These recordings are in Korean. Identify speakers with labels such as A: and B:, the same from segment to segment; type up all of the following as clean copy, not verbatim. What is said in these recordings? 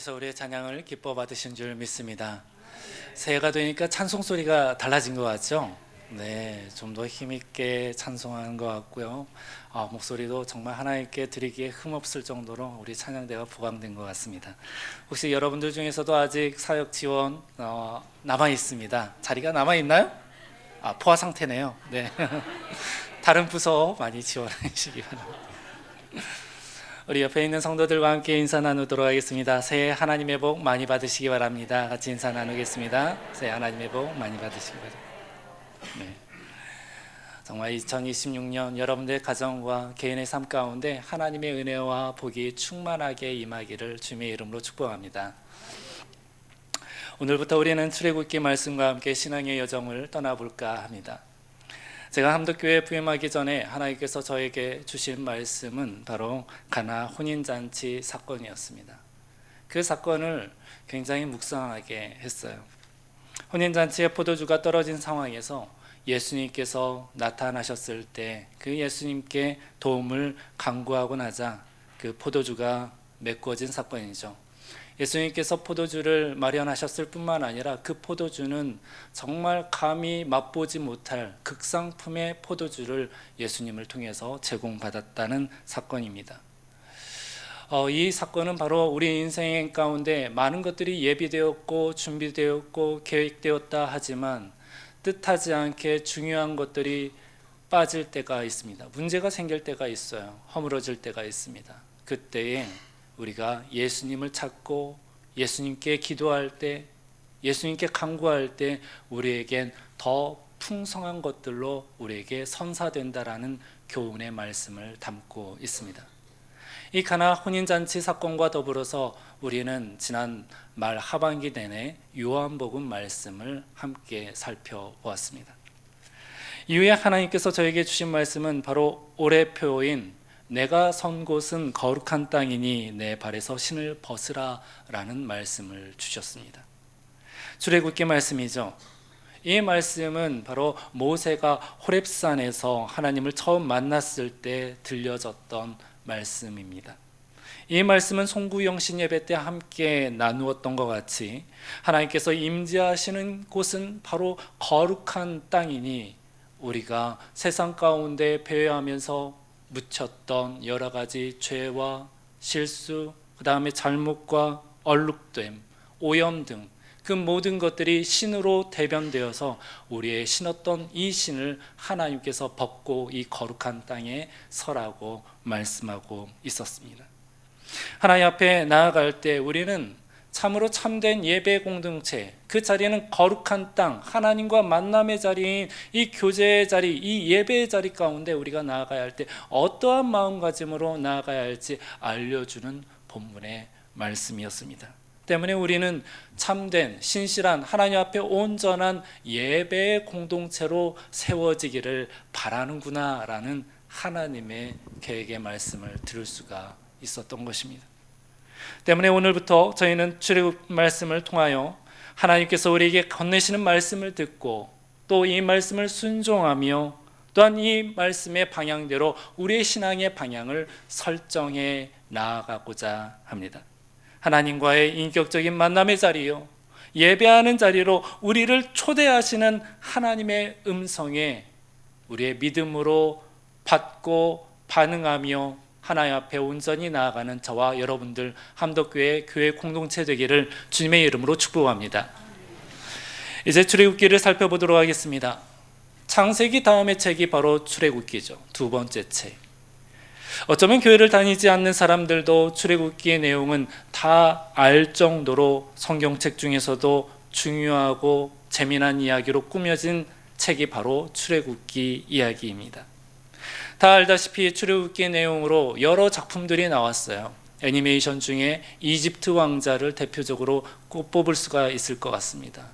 A: 주께서 우리의 찬양을 기뻐 받으신 줄 믿습니다. 새해가 되니까 찬송 소리가 달라진 것 같죠? 네, 좀 더 힘있게 찬송하는 것 같고요. 목소리도 정말 하나님께 드리기에 흠없을 정도로 우리 찬양대가 보강된 것 같습니다. 혹시 여러분들 중에서도 아직 사역 지원 남아 있습니다. 자리가 남아 있나요? 포화 상태네요. 네, 다른 부서 많이 지원해 주시기 바랍니다. 우리 옆에 있는 성도들과 함께 인사 나누도록 하겠습니다. 새해 하나님의 복 많이 받으시기 바랍니다. 같이 인사 나누겠습니다. 새해 하나님의 복 많이 받으시기 바랍니다. 네. 정말 2026년 여러분들의 가정과 개인의 삶 가운데 하나님의 은혜와 복이 충만하게 임하기를 주님의 이름으로 축복합니다. 오늘부터 우리는 출애굽기 말씀과 함께 신앙의 여정을 떠나볼까 합니다. 제가 함덕교회 부임하기 전에 하나님께서 저에게 주신 말씀은 바로 가나 혼인잔치 사건이었습니다. 그 사건을 굉장히 묵상하게 했어요. 혼인잔치에 포도주가 떨어진 상황에서 예수님께서 나타나셨을 때 그 예수님께 도움을 간구하고 나자 그 포도주가 메꾸어진 사건이죠. 예수님께서 포도주를 마련하셨을 뿐만 아니라 그 포도주는 정말 감히 맛보지 못할 극상품의 포도주를 예수님을 통해서 제공받았다는 사건입니다. 이 사건은 바로 우리 인생 가운데 많은 것들이 예비되었고 준비되었고 계획되었다 하지만 뜻하지 않게 중요한 것들이 빠질 때가 있습니다. 문제가 생길 때가 있어요. 허물어질 때가 있습니다. 그때에 우리가 예수님을 찾고 예수님께 기도할 때, 예수님께 간구할 때 우리에겐 더 풍성한 것들로 우리에게 선사된다라는 교훈의 말씀을 담고 있습니다. 이 가나 혼인잔치 사건과 더불어서 우리는 지난 말 하반기 내내 요한복음 말씀을 함께 살펴보았습니다. 이후에 하나님께서 저에게 주신 말씀은 바로 올해 표인 내가 선 곳은 거룩한 땅이니 내 발에서 신을 벗으라 라는 말씀을 주셨습니다. 출애굽기 말씀이죠. 이 말씀은 바로 모세가 호렙산에서 하나님을 처음 만났을 때 들려졌던 말씀입니다. 이 말씀은 송구영신 예배 때 함께 나누었던 것 같이 하나님께서 임재하시는 곳은 바로 거룩한 땅이니 우리가 세상 가운데 배회하면서 묻혔던 여러 가지 죄와 실수, 그 다음에 잘못과 얼룩됨, 오염 등 그 모든 것들이 신으로 대변되어서 우리의 신었던 이 신을 하나님께서 벗고 이 거룩한 땅에 서라고 말씀하고 있었습니다. 하나님 앞에 나아갈 때 우리는 참으로 참된 예배 공동체, 그 자리는 거룩한 땅, 하나님과 만남의 자리인 이 교제의 자리, 이 예배의 자리 가운데 우리가 나아가야 할 때 어떠한 마음가짐으로 나아가야 할지 알려주는 본문의 말씀이었습니다. 때문에 우리는 참된 신실한 하나님 앞에 온전한 예배의 공동체로 세워지기를 바라는구나 라는 하나님의 계획의 말씀을 들을 수가 있었던 것입니다. 때문에 오늘부터 저희는 출애굽 말씀을 통하여 하나님께서 우리에게 건네시는 말씀을 듣고 또 이 말씀을 순종하며 또한 이 말씀의 방향대로 우리의 신앙의 방향을 설정해 나아가고자 합니다. 하나님과의 인격적인 만남의 자리요, 예배하는 자리로 우리를 초대하시는 하나님의 음성에 우리의 믿음으로 받고 반응하며 하나님 앞에 온전히 나아가는 저와 여러분들 함덕교회 교회 공동체 되기를 주님의 이름으로 축복합니다. 이제 출애굽기를 살펴보도록 하겠습니다. 창세기 다음의 책이 바로 출애굽기죠. 두 번째 책. 어쩌면 교회를 다니지 않는 사람들도 출애굽기의 내용은 다 알 정도로 성경책 중에서도 중요하고 재미난 이야기로 꾸며진 책이 바로 출애굽기 이야기입니다. 다 알다시피 출애굽기 내용으로 여러 작품들이 나왔어요. 애니메이션 중에 이집트 왕자를 대표적으로 꼽을 수가 있을 것 같습니다.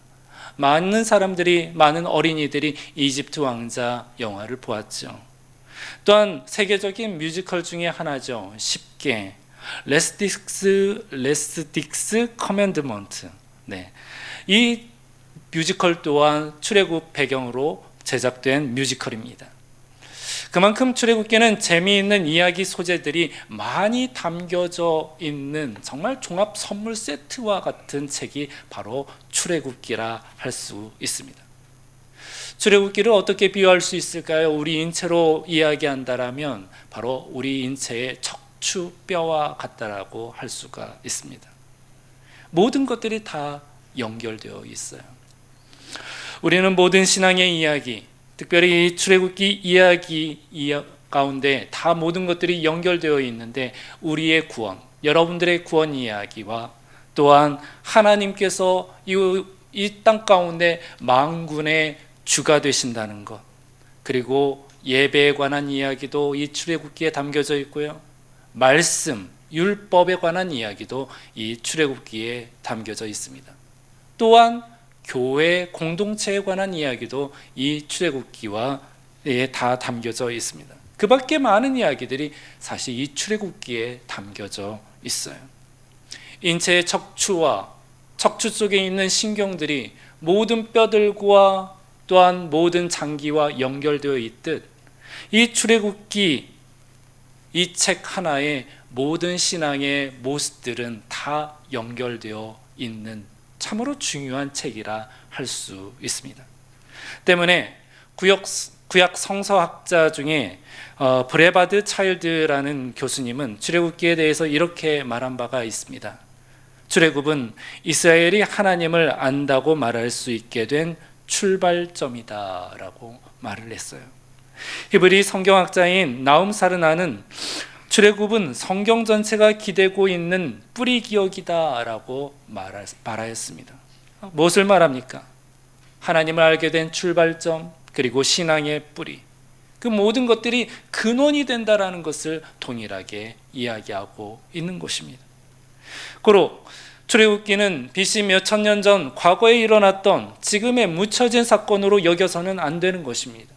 A: 많은 사람들이, 많은 어린이들이 이집트 왕자 영화를 보았죠. 또한 세계적인 뮤지컬 중에 하나죠. 10개 레스틱스 커맨드먼트. 네. 이 뮤지컬 또한 출애굽 배경으로 제작된 뮤지컬입니다. 그만큼 출애굽기는 재미있는 이야기 소재들이 많이 담겨져 있는 정말 종합 선물 세트와 같은 책이 바로 출애굽기라 할 수 있습니다. 출애굽기를 어떻게 비유할 수 있을까요? 우리 인체로 이야기한다라면 바로 우리 인체의 척추뼈와 같다라고 할 수가 있습니다. 모든 것들이 다 연결되어 있어요. 우리는 모든 신앙의 이야기, 특별히 이 출애굽기 이야기 가운데 다 모든 것들이 연결되어 있는데, 우리의 구원, 여러분들의 구원 이야기와 또한 하나님께서 이 땅 가운데 만군의 주가 되신다는 것, 그리고 예배에 관한 이야기도 이 출애굽기에 담겨져 있고요, 말씀, 율법에 관한 이야기도 이 출애굽기에 담겨져 있습니다. 또한 교회 공동체에 관한 이야기도 이 출애굽기에 다 담겨져 있습니다. 그 밖에 많은 이야기들이 사실 이 출애굽기에 담겨져 있어요. 인체의 척추와 척추 속에 있는 신경들이 모든 뼈들과 또한 모든 장기와 연결되어 있듯, 이 출애굽기, 이 책 하나에 모든 신앙의 모습들은 다 연결되어 있는 참으로 중요한 책이라 할 수 있습니다. 때문에 구약 성서학자 중에 브레바드 차일드라는 교수님은 출애굽기에 대해서 이렇게 말한 바가 있습니다. 출애굽은 이스라엘이 하나님을 안다고 말할 수 있게 된 출발점이다 라고 말을 했어요. 히브리 성경학자인 나움 사르나는 출애굽은 성경 전체가 기대고 있는 뿌리 기억이다 라고 말하였습니다. 무엇을 말합니까? 하나님을 알게 된 출발점, 그리고 신앙의 뿌리, 그 모든 것들이 근원이 된다라는 것을 동일하게 이야기하고 있는 것입니다. 고로 출애굽기는 BC 몇 천 년 전 과거에 일어났던 지금의 묻혀진 사건으로 여겨서는 안 되는 것입니다.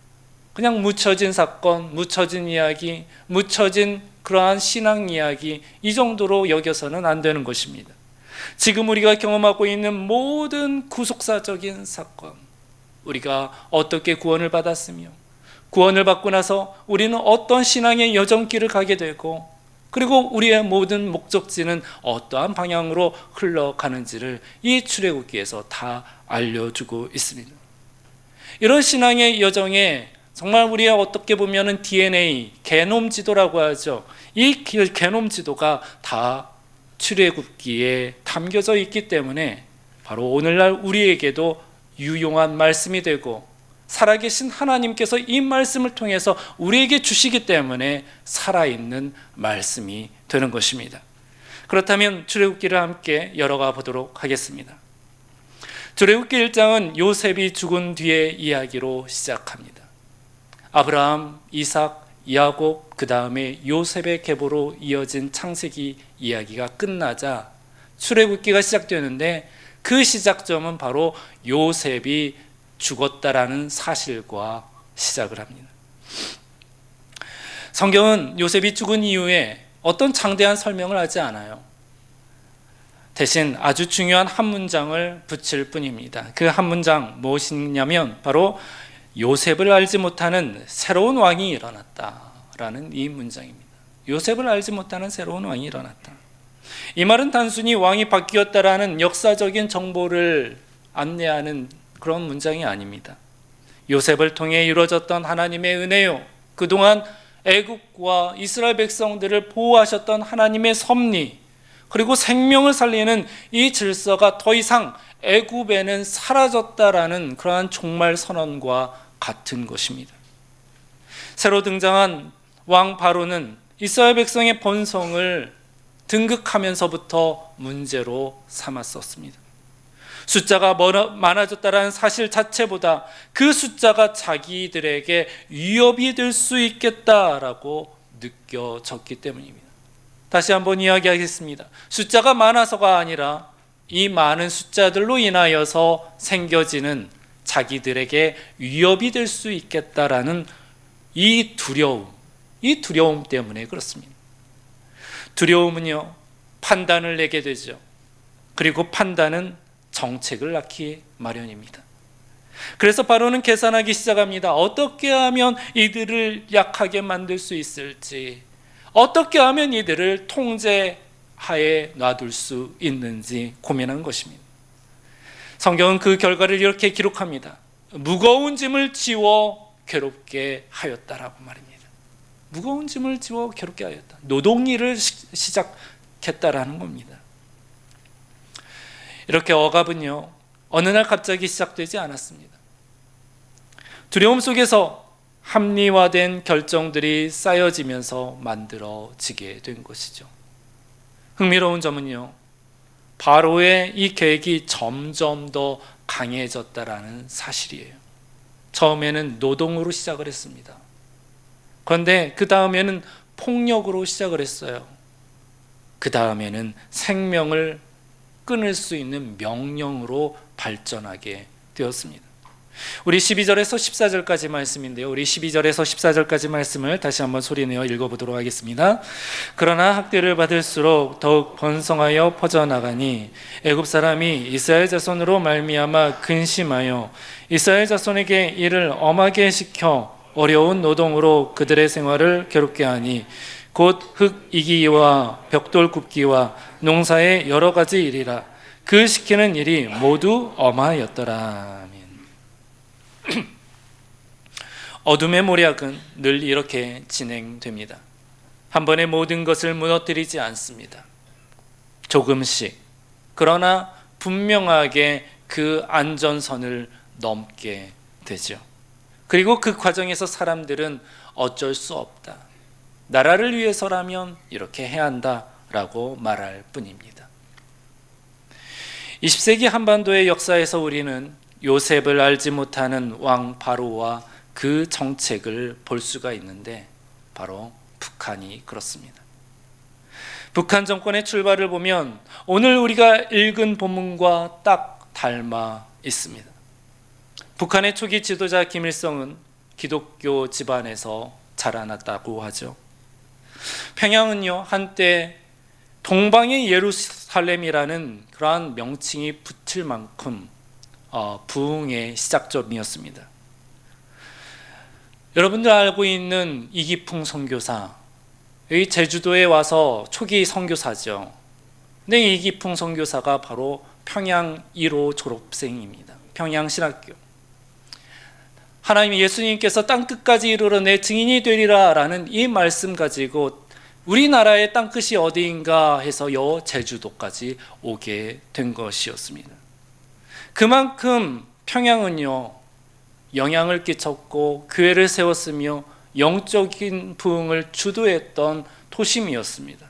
A: 그냥 묻혀진 사건, 묻혀진 이야기, 묻혀진 그러한 신앙 이야기, 이 정도로 여겨서는 안 되는 것입니다. 지금 우리가 경험하고 있는 모든 구속사적인 사건, 우리가 어떻게 구원을 받았으며, 구원을 받고 나서 우리는 어떤 신앙의 여정길을 가게 되고, 그리고 우리의 모든 목적지는 어떠한 방향으로 흘러가는지를 이 출애굽기에서 다 알려주고 있습니다. 이런 신앙의 여정에 정말 우리의 어떻게 보면 DNA, 게놈 지도라고 하죠. 이 게놈 지도가 다 출애굽기에 담겨져 있기 때문에 바로 오늘날 우리에게도 유용한 말씀이 되고, 살아계신 하나님께서 이 말씀을 통해서 우리에게 주시기 때문에 살아있는 말씀이 되는 것입니다. 그렇다면 출애굽기를 함께 열어가 보도록 하겠습니다. 출애굽기 1장은 요셉이 죽은 뒤의 이야기로 시작합니다. 아브라함, 이삭, 야곱, 그 다음에 요셉의 계보로 이어진 창세기 이야기가 끝나자 출애굽기가 시작되는데, 그 시작점은 바로 요셉이 죽었다라는 사실과 시작을 합니다. 성경은 요셉이 죽은 이후에 어떤 장대한 설명을 하지 않아요. 대신 아주 중요한 한 문장을 붙일 뿐입니다. 그 한 문장 무엇이냐면 바로 요셉을 알지 못하는 새로운 왕이 일어났다라는 이 문장입니다. 요셉을 알지 못하는 새로운 왕이 일어났다. 이 말은 단순히 왕이 바뀌었다라는 역사적인 정보를 안내하는 그런 문장이 아닙니다. 요셉을 통해 이루어졌던 하나님의 은혜요, 그동안 애국과 이스라엘 백성들을 보호하셨던 하나님의 섭리, 그리고 생명을 살리는 이 질서가 더 이상 애굽에는 사라졌다라는 그러한 종말 선언과 같은 것입니다. 새로 등장한 왕 바로는 이스라엘 백성의 번성을 등극하면서부터 문제로 삼았었습니다. 숫자가 많아졌다는 사실 자체보다 그 숫자가 자기들에게 위협이 될 수 있겠다라고 느껴졌기 때문입니다. 다시 한번 이야기하겠습니다. 숫자가 많아서가 아니라 이 많은 숫자들로 인하여서 생겨지는 자기들에게 위협이 될 수 있겠다라는 이 두려움 때문에 그렇습니다. 두려움은요, 판단을 내게 되죠. 그리고 판단은 정책을 낳기 마련입니다. 그래서 바로는 계산하기 시작합니다. 어떻게 하면 이들을 약하게 만들 수 있을지, 어떻게 하면 이들을 통제하에 놔둘 수 있는지 고민한 것입니다. 성경은 그 결과를 이렇게 기록합니다. 무거운 짐을 지워 괴롭게 하였다라고 말입니다. 무거운 짐을 지워 괴롭게 하였다. 노동일을 시작했다라는 겁니다. 이렇게 억압은요, 어느 날 갑자기 시작되지 않았습니다. 두려움 속에서 합리화된 결정들이 쌓여지면서 만들어지게 된 것이죠. 흥미로운 점은요, 바로의 이 계획이 점점 더 강해졌다라는 사실이에요. 처음에는 노동으로 시작을 했습니다. 그런데 그 다음에는 폭력으로 시작을 했어요. 그 다음에는 생명을 끊을 수 있는 명령으로 발전하게 되었습니다. 우리 12절에서 14절까지 말씀인데요, 우리 12절에서 14절까지 말씀을 다시 한번 소리내어 읽어보도록 하겠습니다. 그러나 학대를 받을수록 더욱 번성하여 퍼져나가니 애굽 사람이 이스라엘 자손으로 말미암아 근심하여 이스라엘 자손에게 이를 엄하게 시켜 어려운 노동으로 그들의 생활을 괴롭게 하니 곧 흙 이기와 벽돌 굽기와 농사의 여러 가지 일이라. 그 시키는 일이 모두 엄하였더라. 아멘. 어둠의 모략은 늘 이렇게 진행됩니다. 한 번에 모든 것을 무너뜨리지 않습니다. 조금씩, 그러나 분명하게 그 안전선을 넘게 되죠. 그리고 그 과정에서 사람들은 어쩔 수 없다, 나라를 위해서라면 이렇게 해야 한다라고 말할 뿐입니다. 20세기 한반도의 역사에서 우리는 요셉을 알지 못하는 왕 바로와 그 정책을 볼 수가 있는데, 바로 북한이 그렇습니다. 북한 정권의 출발을 보면 오늘 우리가 읽은 본문과 딱 닮아 있습니다. 북한의 초기 지도자 김일성은 기독교 집안에서 자라났다고 하죠. 평양은요, 한때 동방의 예루살렘이라는 그러한 명칭이 붙을 만큼 부흥의 시작점이었습니다. 여러분들 알고 있는 이기풍 선교사, 여기 제주도에 와서 초기 선교사죠. 근데 이기풍 선교사가 바로 평양 1호 졸업생입니다. 평양신학교. 하나님 예수님께서 땅끝까지 이르러 내 증인이 되리라 라는 이 말씀 가지고 우리나라의 땅끝이 어디인가 해서 제주도까지 오게 된 것이었습니다. 그만큼 평양은요, 영향을 끼쳤고 교회를 세웠으며 영적인 부흥을 주도했던 도심이었습니다.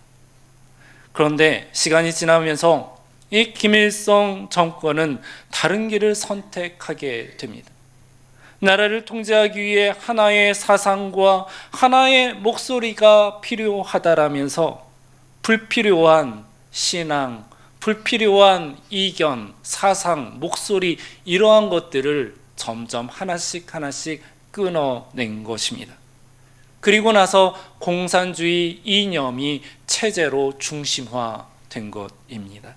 A: 그런데 시간이 지나면서 이 김일성 정권은 다른 길을 선택하게 됩니다. 나라를 통제하기 위해 하나의 사상과 하나의 목소리가 필요하다라면서 불필요한 신앙, 불필요한 이견, 사상, 목소리, 이러한 것들을 점점 하나씩 끊어낸 것입니다. 그리고 나서 공산주의 이념이 체제로 중심화된 것입니다.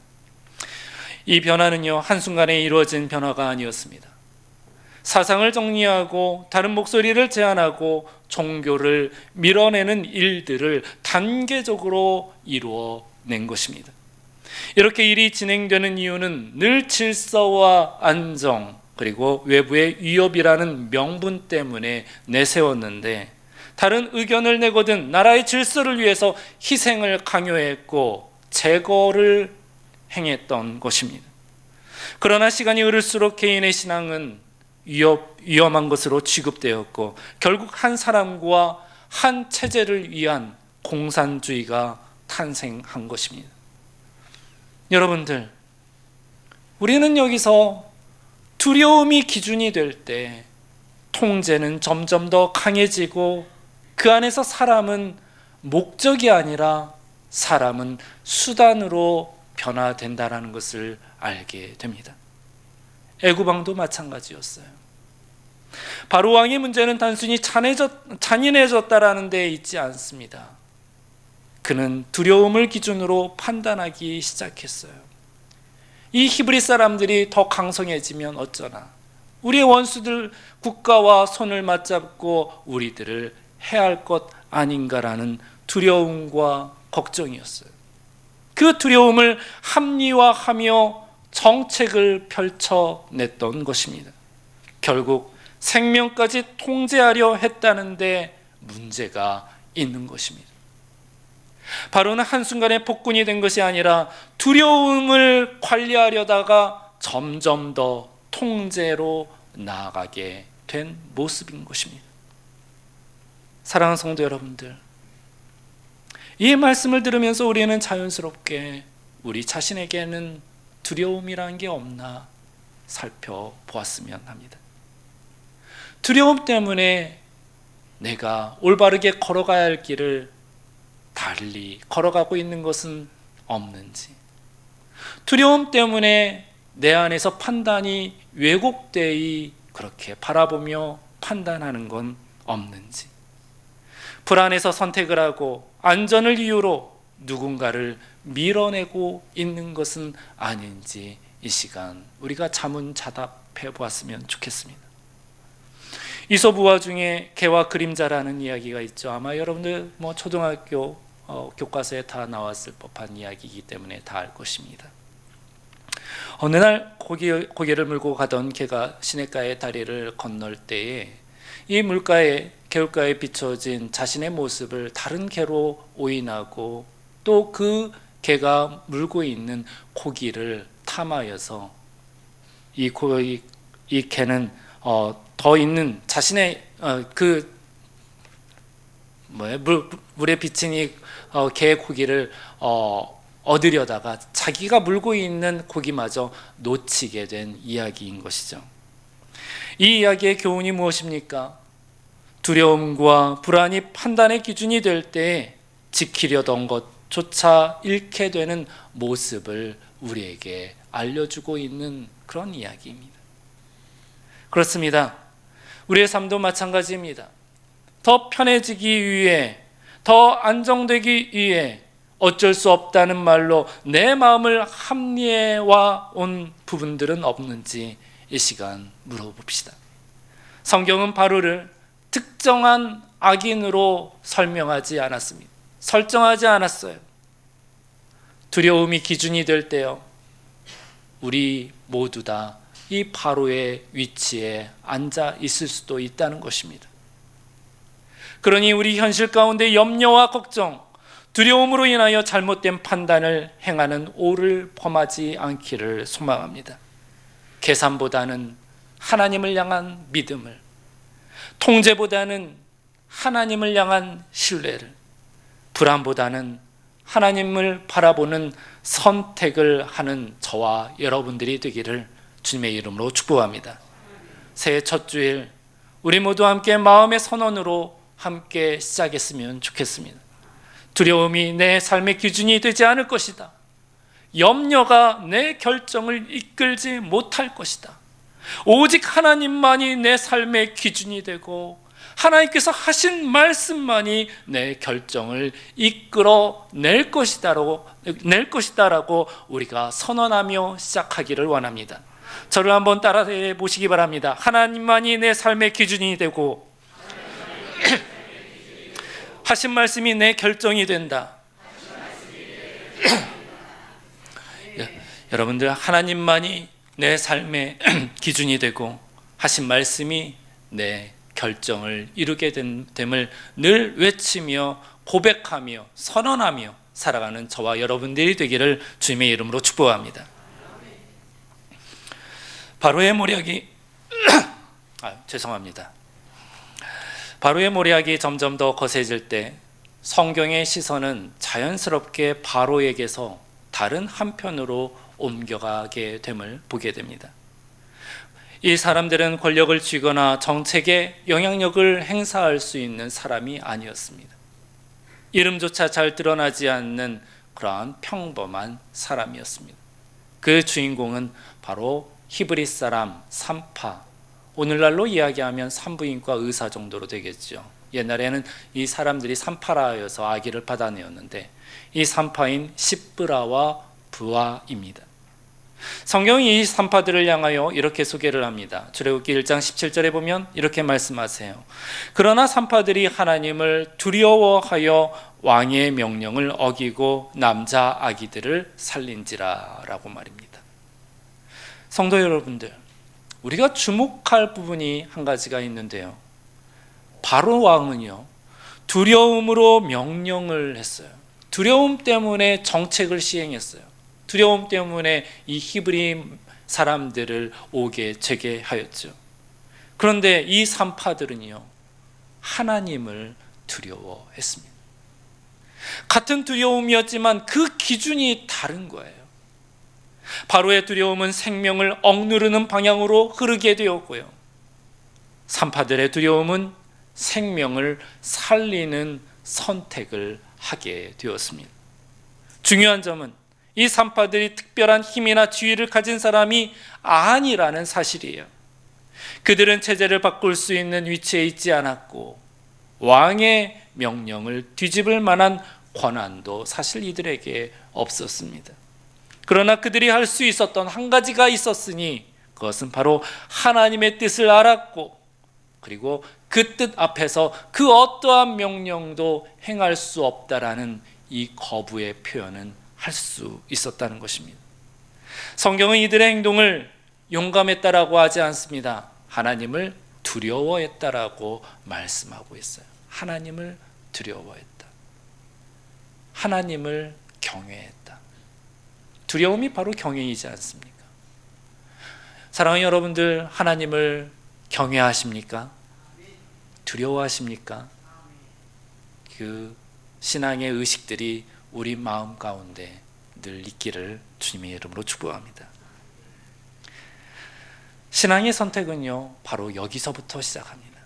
A: 이 변화는요, 한순간에 이루어진 변화가 아니었습니다. 사상을 정리하고 다른 목소리를 제안하고 종교를 밀어내는 일들을 단계적으로 이루어낸 것입니다. 이렇게 일이 진행되는 이유는 늘 질서와 안정, 그리고 외부의 위협이라는 명분 때문에 내세웠는데, 다른 의견을 내거든 나라의 질서를 위해서 희생을 강요했고 제거를 행했던 것입니다. 그러나 시간이 흐를수록 개인의 신앙은 위험한 것으로 취급되었고 결국 한 사람과 한 체제를 위한 공산주의가 탄생한 것입니다. 여러분들, 우리는 여기서 두려움이 기준이 될 때 통제는 점점 더 강해지고 그 안에서 사람은 목적이 아니라 사람은 수단으로 변화된다는 것을 알게 됩니다. 애굽 왕도 마찬가지였어요. 바로 왕의 문제는 단순히 잔인해졌다라는 데 있지 않습니다. 그는 두려움을 기준으로 판단하기 시작했어요. 이 히브리 사람들이 더 강성해지면 어쩌나, 우리의 원수들 국가와 손을 맞잡고 우리들을 해할 것 아닌가라는 두려움과 걱정이었어요. 그 두려움을 합리화하며 정책을 펼쳐냈던 것입니다. 결국 생명까지 통제하려 했다는데 문제가 있는 것입니다. 바로는 한순간에 폭군이 된 것이 아니라 두려움을 관리하려다가 점점 더 통제로 나아가게 된 모습인 것입니다. 사랑하는 성도 여러분들, 이 말씀을 들으면서 우리는 자연스럽게 우리 자신에게는 두려움이라는 게 없나 살펴보았으면 합니다. 두려움 때문에 내가 올바르게 걸어가야 할 길을 달리 걸어가고 있는 것은 없는지, 두려움 때문에 내 안에서 판단이 왜곡되이 그렇게 바라보며 판단하는 건 없는지, 불안해서 선택을 하고 안전을 이유로 누군가를 밀어내고 있는 것은 아닌지 이 시간 우리가 자문자답해 보았으면 좋겠습니다. 이솝우화 중에 개와 그림자라는 이야기가 있죠. 아마 여러분들 초등학교 교과서에 다 나왔을 법한 이야기이기 때문에 다 알 것입니다. 어느 날 고개를 물고 가던 개가 시냇가의 다리를 건널 때에 이 개울가에 비춰진 자신의 모습을 다른 개로 오인하고 또 그 개가 물고 있는 고기를 탐하여서 이 개는 더 있는 자신의 물에 비친 이 개 고기를 얻으려다가 자기가 물고 있는 고기마저 놓치게 된 이야기인 것이죠. 이 이야기의 교훈이 무엇입니까? 두려움과 불안이 판단의 기준이 될 때 지키려던 것조차 잃게 되는 모습을 우리에게 알려주고 있는 그런 이야기입니다. 그렇습니다. 우리의 삶도 마찬가지입니다. 더 편해지기 위해, 더 안정되기 위해 어쩔 수 없다는 말로 내 마음을 합리화해 온 부분들은 없는지 이 시간 물어봅시다. 성경은 바로를 특정한 악인으로 설정하지 않았어요. 두려움이 기준이 될 때요, 우리 모두 다 이 바로의 위치에 앉아 있을 수도 있다는 것입니다. 그러니 우리 현실 가운데 염려와 걱정, 두려움으로 인하여 잘못된 판단을 행하는 오를 범하지 않기를 소망합니다. 계산보다는 하나님을 향한 믿음을, 통제보다는 하나님을 향한 신뢰를, 불안보다는 하나님을 바라보는 선택을 하는 저와 여러분들이 되기를 주님의 이름으로 축복합니다. 새해 첫 주일 우리 모두 함께 마음의 선언으로 함께 시작했으면 좋겠습니다. 두려움이 내 삶의 기준이 되지 않을 것이다. 염려가 내 결정을 이끌지 못할 것이다. 오직 하나님만이 내 삶의 기준이 되고 하나님께서 하신 말씀만이 내 결정을 이끌어낼 것이다라고 우리가 선언하며 시작하기를 원합니다. 저를 한번 따라해 보시기 바랍니다. 하나님만이 내 삶의 기준이 되고 하신 말씀이 내 결정이 된다. 여러분들, 하나님만이 내 삶의 기준이 되고 하신 말씀이 내 결정을 이루게 됨을 늘 외치며 고백하며 선언하며 살아가는 저와 여러분들이 되기를 주님의 이름으로 축복합니다. 바로의 모략이 바로의 모략이 점점 더 거세질 때 성경의 시선은 자연스럽게 바로에게서 다른 한편으로 옮겨가게 됨을 보게 됩니다. 이 사람들은 권력을 쥐거나 정책에 영향력을 행사할 수 있는 사람이 아니었습니다. 이름조차 잘 드러나지 않는 그러한 평범한 사람이었습니다. 그 주인공은 바로 히브리 사람 산파, 오늘날로 이야기하면 산부인과 의사 정도로 되겠죠. 옛날에는 이 사람들이 산파라 하여서 아기를 받아내었는데 이 산파인 시브라와 부아입니다. 성경이 이 산파들을 향하여 이렇게 소개를 합니다. 출애굽기 1장 17절에 보면 이렇게 말씀하세요. 그러나 산파들이 하나님을 두려워하여 왕의 명령을 어기고 남자 아기들을 살린지라 라고 말입니다. 성도 여러분들, 우리가 주목할 부분이 한 가지가 있는데요. 바로 왕은요, 두려움으로 명령을 했어요. 두려움 때문에 정책을 시행했어요. 두려움 때문에 이 히브리 사람들을 오게 되게 하였죠. 그런데 이 산파들은요, 하나님을 두려워했습니다. 같은 두려움이었지만 그 기준이 다른 거예요. 바로의 두려움은 생명을 억누르는 방향으로 흐르게 되었고요, 산파들의 두려움은 생명을 살리는 선택을 하게 되었습니다. 중요한 점은 이 산파들이 특별한 힘이나 지위를 가진 사람이 아니라는 사실이에요. 그들은 체제를 바꿀 수 있는 위치에 있지 않았고 왕의 명령을 뒤집을 만한 권한도 사실 이들에게 없었습니다. 그러나 그들이 할 수 있었던 한 가지가 있었으니 그것은 바로 하나님의 뜻을 알았고, 그리고 그 뜻 앞에서 그 어떠한 명령도 행할 수 없다라는 이 거부의 표현은 할 수 있었다는 것입니다. 성경은 이들의 행동을 용감했다라고 하지 않습니다. 하나님을 두려워했다라고 말씀하고 있어요. 하나님을 두려워했다. 하나님을 경외했다. 두려움이 바로 경외이지 않습니까? 사랑하는 여러분들, 하나님을 경외하십니까? 두려워하십니까? 그 신앙의 의식들이 우리 마음 가운데 늘 있기를 주님의 이름으로 축복합니다. 신앙의 선택은요, 바로 여기서부터 시작합니다.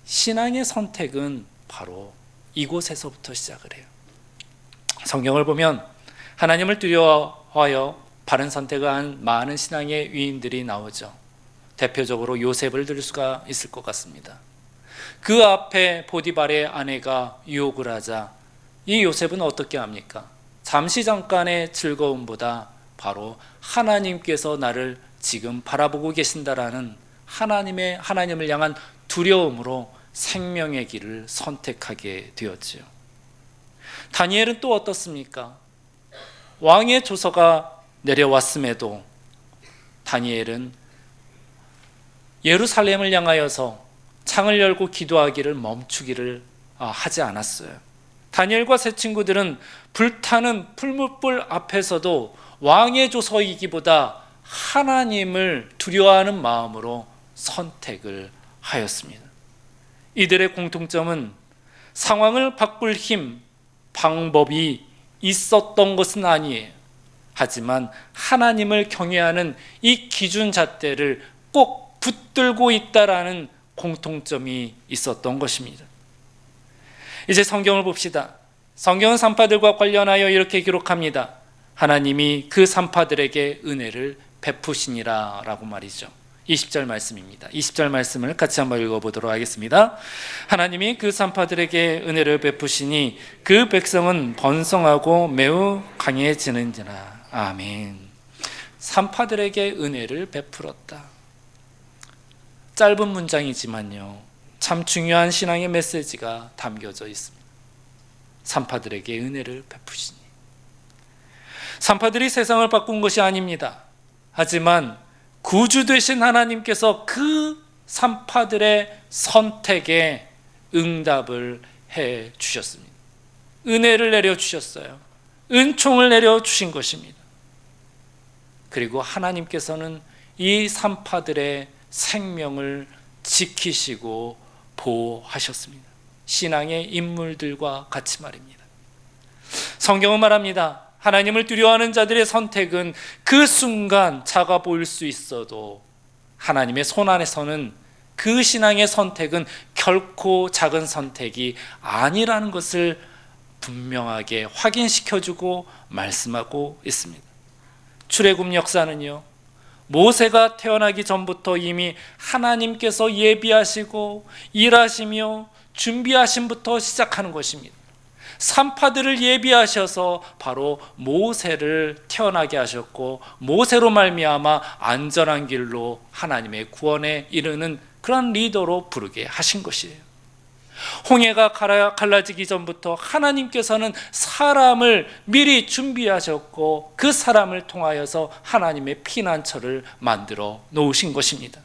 A: 신앙의 선택은 바로 이곳에서부터 시작을 해요. 성경을 보면 하나님을 두려워하여 바른 선택을 한 많은 신앙의 위인들이 나오죠. 대표적으로 요셉을 들 수가 있을 것 같습니다. 그 앞에 보디발의 아내가 유혹을 하자 이 요셉은 어떻게 합니까? 잠시 잠깐의 즐거움보다 바로 하나님께서 나를 지금 바라보고 계신다라는 하나님을 향한 두려움으로 생명의 길을 선택하게 되었지요. 다니엘은 또 어떻습니까? 왕의 조서가 내려왔음에도 다니엘은 예루살렘을 향하여서 창을 열고 기도하기를 멈추기를 하지 않았어요. 다니엘과 세 친구들은 불타는 풀무불 앞에서도 왕의 조서이기보다 하나님을 두려워하는 마음으로 선택을 하였습니다. 이들의 공통점은 상황을 바꿀 힘, 방법이 있었던 것은 아니에요. 하지만 하나님을 경외하는 이 기준 잣대를 꼭 붙들고 있다라는 공통점이 있었던 것입니다. 이제 성경을 봅시다. 성경은 산파들과 관련하여 이렇게 기록합니다. 하나님이 그 산파들에게 은혜를 베푸시니라 라고 말이죠. 20절 말씀입니다. 20절 말씀을 같이 한번 읽어보도록 하겠습니다. 하나님이 그 산파들에게 은혜를 베푸시니 그 백성은 번성하고 매우 강해지는지라. 아멘. 산파들에게 은혜를 베풀었다. 짧은 문장이지만요, 참 중요한 신앙의 메시지가 담겨져 있습니다. 산파들에게 은혜를 베푸시니. 산파들이 세상을 바꾼 것이 아닙니다. 하지만 구주 되신 하나님께서 그 산파들의 선택에 응답을 해 주셨습니다. 은혜를 내려 주셨어요. 은총을 내려 주신 것입니다. 그리고 하나님께서는 이 산파들의 생명을 지키시고 보호하셨습니다. 신앙의 인물들과 같이 말입니다. 성경은 말합니다. 하나님을 두려워하는 자들의 선택은 그 순간 작아 보일 수 있어도 하나님의 손 안에서는 그 신앙의 선택은 결코 작은 선택이 아니라는 것을 분명하게 확인시켜주고 말씀하고 있습니다. 출애굽 역사는요, 모세가 태어나기 전부터 이미 하나님께서 예비하시고 일하시며 준비하심부터 시작하는 것입니다. 산파들을 예비하셔서 바로 모세를 태어나게 하셨고, 모세로 말미암아 안전한 길로 하나님의 구원에 이르는 그런 리더로 부르게 하신 것이에요. 홍해가 갈라지기 전부터 하나님께서는 사람을 미리 준비하셨고, 그 사람을 통하여서 하나님의 피난처를 만들어 놓으신 것입니다.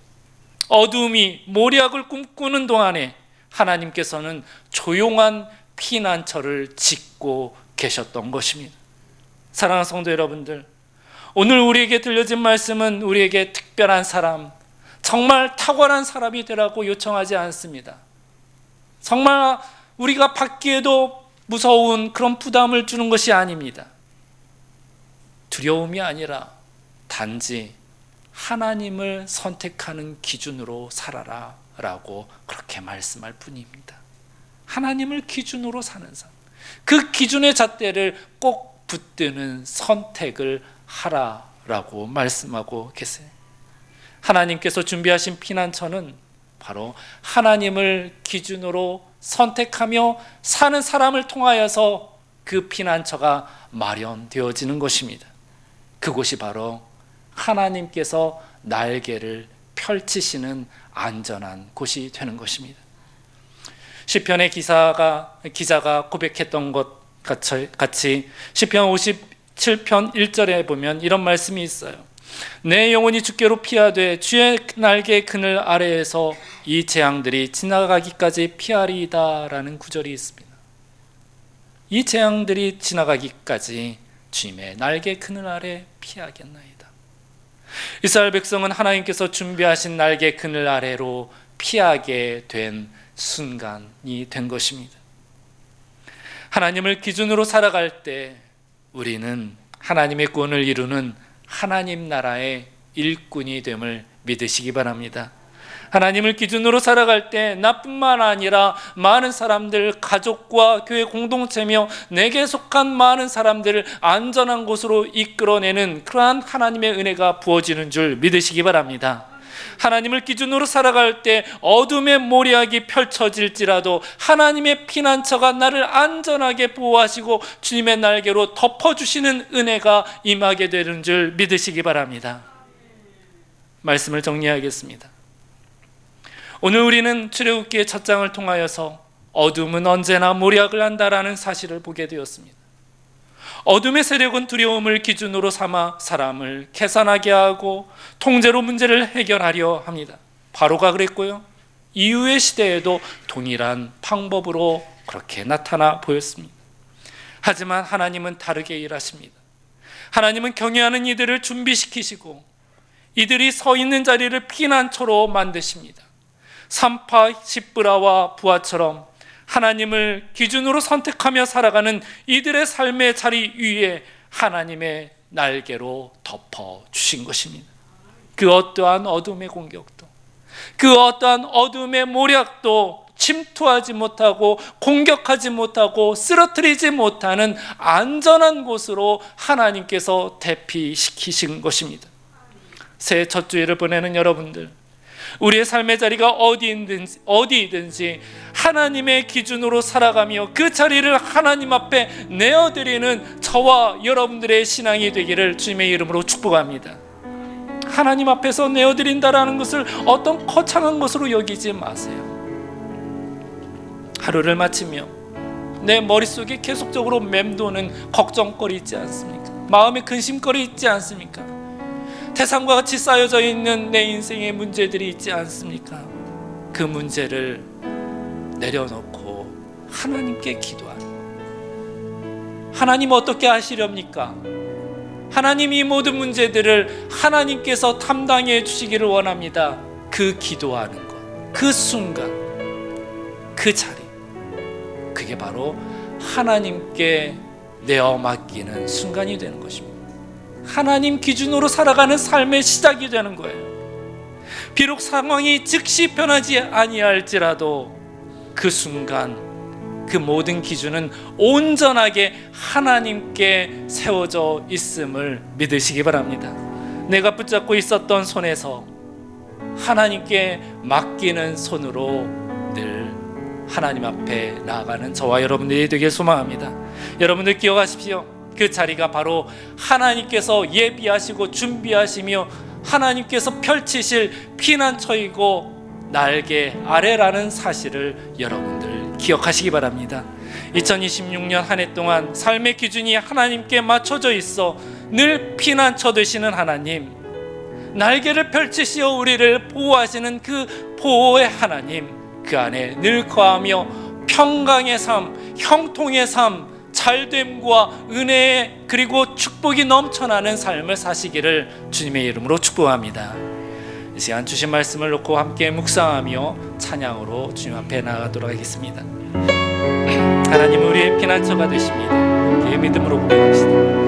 A: 어둠이 모략을 꿈꾸는 동안에 하나님께서는 조용한 피난처를 짓고 계셨던 것입니다. 사랑하는 성도 여러분들, 오늘 우리에게 들려진 말씀은 우리에게 특별한 사람, 정말 탁월한 사람이 되라고 요청하지 않습니다. 정말 우리가 받기에도 무서운 그런 부담을 주는 것이 아닙니다. 두려움이 아니라 단지 하나님을 선택하는 기준으로 살아라 라고 그렇게 말씀할 뿐입니다. 하나님을 기준으로 사는 삶, 그 기준의 잣대를 꼭 붙드는 선택을 하라라고 말씀하고 계세요. 하나님께서 준비하신 피난처는 바로 하나님을 기준으로 선택하며 사는 사람을 통하여서 그 피난처가 마련되어지는 것입니다. 그곳이 바로 하나님께서 날개를 펼치시는 안전한 곳이 되는 것입니다. 시편의 기자가 고백했던 것 같이 시편 57편 1절에 보면 이런 말씀이 있어요. 내 영혼이 주께로 피하되 주의 날개 그늘 아래에서 이 재앙들이 지나가기까지 피하리이다 라는 구절이 있습니다. 이 재앙들이 지나가기까지 주님의 날개 그늘 아래 피하겠나이다. 이스라엘 백성은 하나님께서 준비하신 날개 그늘 아래로 피하게 된 순간이 된 것입니다. 하나님을 기준으로 살아갈 때 우리는 하나님의 구원을 이루는 하나님 나라의 일꾼이 됨을 믿으시기 바랍니다. 하나님을 기준으로 살아갈 때 나뿐만 아니라 많은 사람들, 가족과 교회 공동체며 내게 속한 많은 사람들을 안전한 곳으로 이끌어내는 그러한 하나님의 은혜가 부어지는 줄 믿으시기 바랍니다. 하나님을 기준으로 살아갈 때 어둠의 모략이 펼쳐질지라도 하나님의 피난처가 나를 안전하게 보호하시고 주님의 날개로 덮어주시는 은혜가 임하게 되는 줄 믿으시기 바랍니다. 말씀을 정리하겠습니다. 오늘 우리는 출애굽기의 첫 장을 통하여서 어둠은 언제나 모략을 한다라는 사실을 보게 되었습니다. 어둠의 세력은 두려움을 기준으로 삼아 사람을 계산하게 하고 통제로 문제를 해결하려 합니다. 바로가 그랬고요. 이후의 시대에도 동일한 방법으로 그렇게 나타나 보였습니다. 하지만 하나님은 다르게 일하십니다. 하나님은 경외하는 이들을 준비시키시고 이들이 서 있는 자리를 피난처로 만드십니다. 산파 십브라와 부하처럼 하나님을 기준으로 선택하며 살아가는 이들의 삶의 자리 위에 하나님의 날개로 덮어주신 것입니다. 그 어떠한 어둠의 공격도, 그 어떠한 어둠의 모략도 침투하지 못하고 공격하지 못하고 쓰러뜨리지 못하는 안전한 곳으로 하나님께서 대피시키신 것입니다. 새해 첫 주일을 보내는 여러분들, 우리의 삶의 자리가 어디이든지 하나님의 기준으로 살아가며 그 자리를 하나님 앞에 내어드리는 저와 여러분들의 신앙이 되기를 주님의 이름으로 축복합니다. 하나님 앞에서 내어드린다라는 것을 어떤 거창한 것으로 여기지 마세요. 하루를 마치며 내 머릿속에 계속적으로 맴도는 걱정거리 있지 않습니까? 마음에 근심거리 있지 않습니까? 태산과 같이 쌓여져 있는 내 인생의 문제들이 있지 않습니까? 그 문제를 내려놓고 하나님께 기도하는, 하나님 어떻게 하시렵니까? 하나님 이 모든 문제들을 하나님께서 담당해 주시기를 원합니다. 그 기도하는 것, 그 순간, 그 자리, 그게 바로 하나님께 내어 맡기는 순간이 되는 것입니다. 하나님 기준으로 살아가는 삶의 시작이 되는 거예요. 비록 상황이 즉시 변하지 아니할지라도 그 순간 그 모든 기준은 온전하게 하나님께 세워져 있음을 믿으시기 바랍니다. 내가 붙잡고 있었던 손에서 하나님께 맡기는 손으로 늘 하나님 앞에 나아가는 저와 여러분들이 되길 소망합니다. 여러분들 기억하십시오. 그 자리가 바로 하나님께서 예비하시고 준비하시며 하나님께서 펼치실 피난처이고 날개 아래라는 사실을 여러분들 기억하시기 바랍니다. 2026년 한 해 동안 삶의 기준이 하나님께 맞춰져 있어 늘 피난처 되시는 하나님, 날개를 펼치시어 우리를 보호하시는 그 보호의 하나님, 그 안에 늘 거하며 평강의 삶, 형통의 삶, 잘됨과 은혜 그리고 축복이 넘쳐나는 삶을 사시기를 주님의 이름으로 축복합니다. 이 시간 주신 말씀을 놓고 함께 묵상하며 찬양으로 주님 앞에 나아가도록 하겠습니다. 하나님은 우리의 피난처가 되십니다. 함께 믿음으로 고백합시다.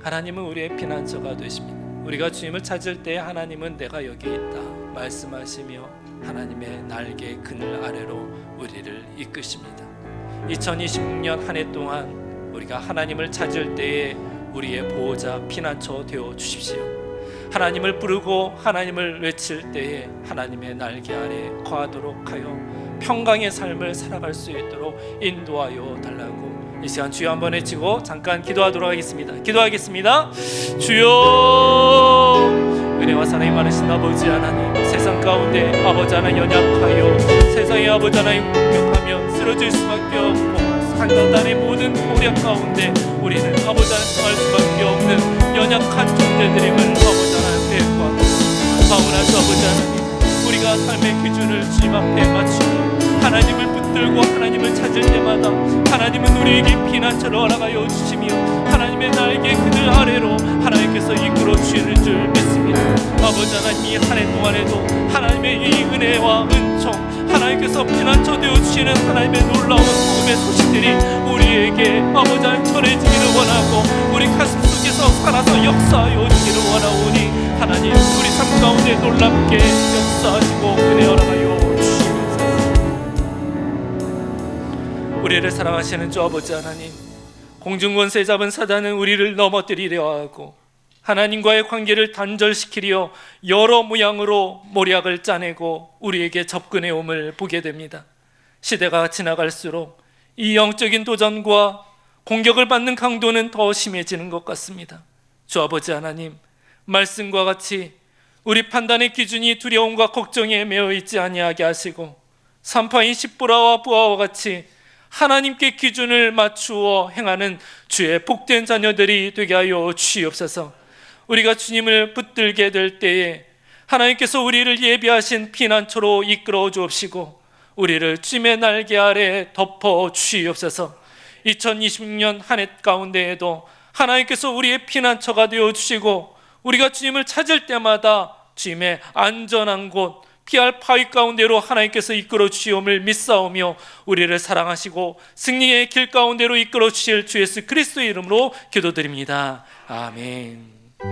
A: 하나님은 우리의 피난처가 되십니다. 우리가 주님을 찾을 때 하나님은 내가 여기 있다 말씀하시며 하나님의 날개 그늘 아래로 우리를 이끄십니다. 2026년 한 해 동안 우리가 하나님을 찾을 때에 우리의 보호자 피난처 되어 주십시오. 하나님을 부르고 하나님을 외칠 때에 하나님의 날개 아래 거하도록 하여 평강의 삶을 살아갈 수 있도록 인도하여 달라고 이 시간 주여 한번 외치고 잠깐 기도하도록 하겠습니다. 기도하겠습니다. 주여, 은혜와 사랑이 많으신 아버지 하나님, 세상 가운데 아버지 하나 연약하여 세상의 아버지 하나님 공격하며 쓰러질 수밖에 없고 상단의 모든 고려 가운데 우리는 아버지 하나 할 수밖에 없는 연약한 존재들임을 아버지 하나님 배우고 사울하시 아버지 하나님, 우리가 삶의 기준을 주님 앞에 맞추고 하나님을 붙들고 하나님을 찾을 때마다 하나님은 우리에게 피난처를 허락하여 주시며 하나님의 날개 그늘 아래로 하나님께서 이끌어 주시는 줄 믿습니다. 아버지 하나님, 이 한 해 동안에도 하나님의 이 은혜와 은총, 하나님께서 피난처 되어 주시는 하나님의 놀라운 복음의 소식들이 우리에게 아버지 하나님 전해지기를 원하고 우리 가슴 속에서 살아서 역사하여 주기를 원하오니 하나님 우리 삶 가운데 놀랍게 역사하시고 은혜 허락하여 주시옵소서. 우리를 사랑하시는 주 아버지 하나님, 공중권세 잡은 사단은 우리를 넘어뜨리려 하고 하나님과의 관계를 단절시키려 여러 모양으로 모략을 짜내고 우리에게 접근해 옴을 보게 됩니다. 시대가 지나갈수록 이 영적인 도전과 공격을 받는 강도는 더 심해지는 것 같습니다. 주 아버지 하나님, 말씀과 같이 우리 판단의 기준이 두려움과 걱정에 매여 있지 아니하게 하시고 산파인 십보라와 부하와 같이 하나님께 기준을 맞추어 행하는 주의 복된 자녀들이 되게 하여 주시옵소서. 우리가 주님을 붙들게 될 때에 하나님께서 우리를 예비하신 피난처로 이끌어 주옵시고 우리를 주님의 날개 아래 덮어 주시옵소서. 2026년 한 해 가운데에도 하나님께서 우리의 피난처가 되어 주시고 우리가 주님을 찾을 때마다 주님의 안전한 곳, 피할 바위 가운데로 하나님께서 이끌어 주시옵을 믿사오며 우리를 사랑하시고 승리의 길 가운데로 이끌어 주실 주 예수 그리스도의 이름으로 기도드립니다. 아멘.